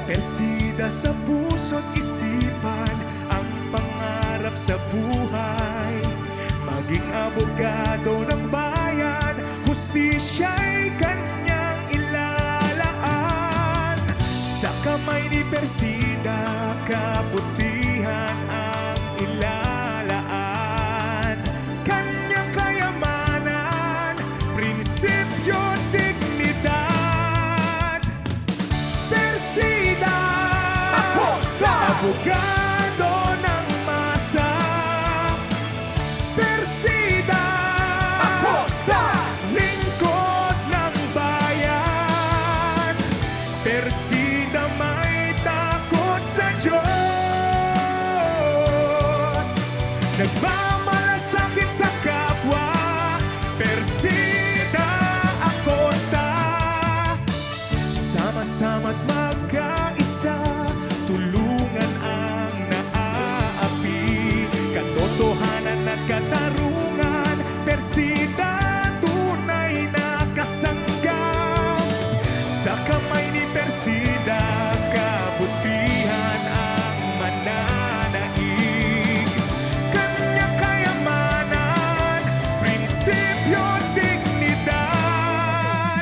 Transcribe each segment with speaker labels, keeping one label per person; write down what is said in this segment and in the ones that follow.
Speaker 1: Persida sa puso't isipan ang pangarap sa buhay. Maging abogado ng bayan, hustisya'y kanyang ilalaan. Sa kamay ni Persida, kabutihan ang ilalaan. Kanyang kayamanan, prinsipyo, dignidad. Persida Acosta, abogado ng masa. Persida Acosta, lingkod ng bayan. Persida may takot sa Diyos, nagmamalasakit sa kapwa. Persida Acosta, sama-sama't magkaisa, tulungan ang naaapi. Katotohanan at katarungan, Persida tunay na kasanggap. Sa kamay ni Persida, kabutihan ang mananaig. Kanyang kayamanan, prinsipyo, dignidad.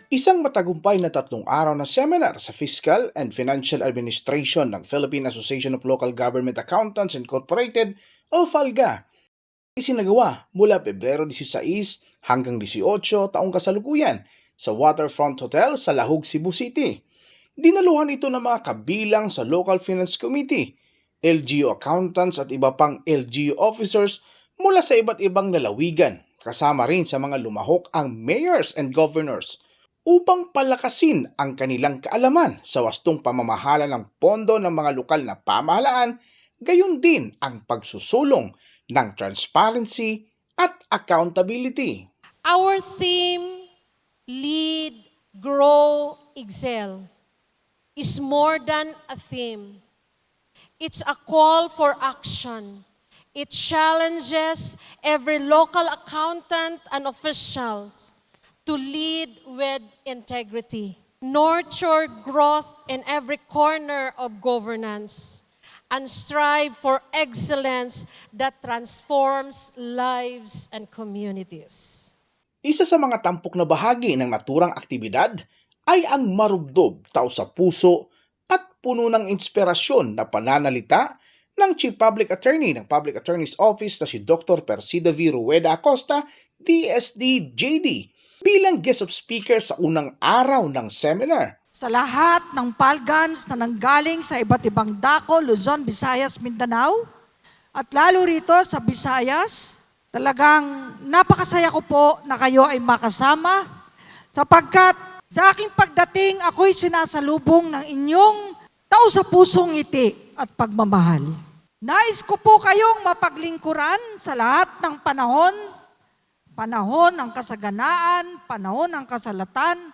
Speaker 2: Isang matagumpay na 3 araw na seminar sa Fiscal and Financial Administration ng Philippine Association of Local Government Accountants Incorporated o PHALGA. Isinagawa mula Pebrero 16 hanggang 18 taong kasalukuyan sa Waterfront Hotel sa Lahug, Cebu City. Dinaluhan ito ng mga kabilang sa Local Finance Committee, LGU accountants at iba pang LGU officers mula sa iba't ibang lalawigan, kasama rin sa mga lumahok ang mayors and governors upang palakasin ang kanilang kaalaman sa wastong pamamahala ng pondo ng mga lokal na pamahalaan, gayon din ang pagsusulong ng transparency at accountability.
Speaker 3: Our theme, Lead, Grow, Excel, is more than a theme. It's a call for action. It challenges every local accountant and officials to lead with integrity, nurture growth in every corner of governance, and strive for excellence that transforms lives and communities.
Speaker 2: Isa sa mga tampok na bahagi ng naturang aktibidad ay ang marubdob, tao sa puso at puno ng inspirasyon na pananalita ng Chief Public Attorney ng Public Attorney's Office na si Dr. Persida V. Rueda Acosta, DSD-JD, bilang guest of speaker sa unang araw ng seminar.
Speaker 4: Sa lahat ng Palgans na nanggaling sa iba't ibang dako, Luzon, Visayas, Mindanao, at lalo rito sa Visayas, talagang napakasaya ko po na kayo ay makasama sapagkat sa aking pagdating, ako'y sinasalubong ng inyong tao sa pusong ngiti at pagmamahal. Nais ko po kayong mapaglingkuran sa lahat ng panahon, panahon ng kasaganaan, panahon ng kasalatan,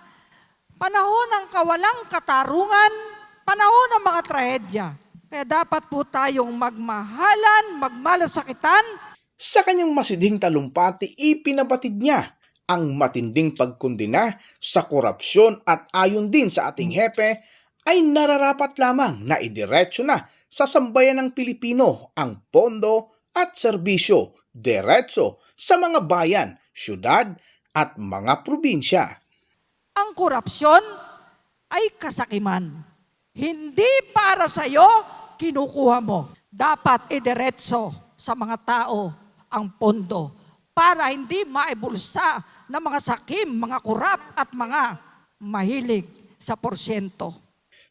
Speaker 4: panahon ng kawalang katarungan, panahon ng mga trahedya. Kaya dapat po tayong magmahalan, magmalasakitan.
Speaker 2: Sa kanyang masidhing talumpati, ipinabatid niya ang matinding pagkundina sa korupsyon at ayon din sa ating hepe ay nararapat lamang na idiretso na sa sambayan ng Pilipino ang pondo at serbisyo diretso sa mga bayan, syudad at mga probinsya.
Speaker 4: Ang korupsyon ay kasakiman. Hindi para sa iyo kinukuha mo. Dapat idiretso sa mga tao ang pondo para hindi maibulsa ng mga sakim, mga kurap at mga mahilig sa porsyento.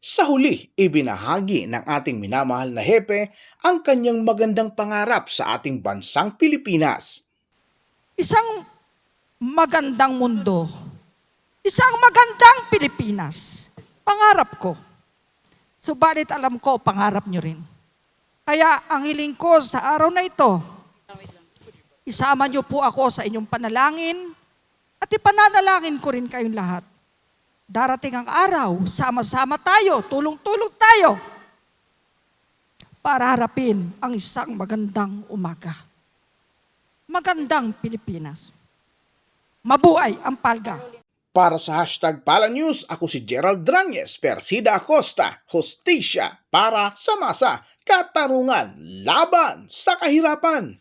Speaker 2: Sa huli, ibinahagi ng ating minamahal na hepe ang kanyang magandang pangarap sa ating bansang Pilipinas.
Speaker 4: Isang magandang mundo, isang magandang Pilipinas, pangarap ko. Subalit alam ko, pangarap nyo rin. Kaya ang hiling ko sa araw na ito, isama nyo po ako sa inyong panalangin at ipananalangin ko rin kayong lahat. Darating ang araw, sama-sama tayo, tulong-tulong tayo para harapin ang isang magandang umaga. Magandang Pilipinas. Mabuhay ang PHALGA.
Speaker 2: Para sa hashtag Palanews, ako si Gerald Dranges, Persida Acosta, Hostisya para sa masa, katarungan, laban sa kahirapan.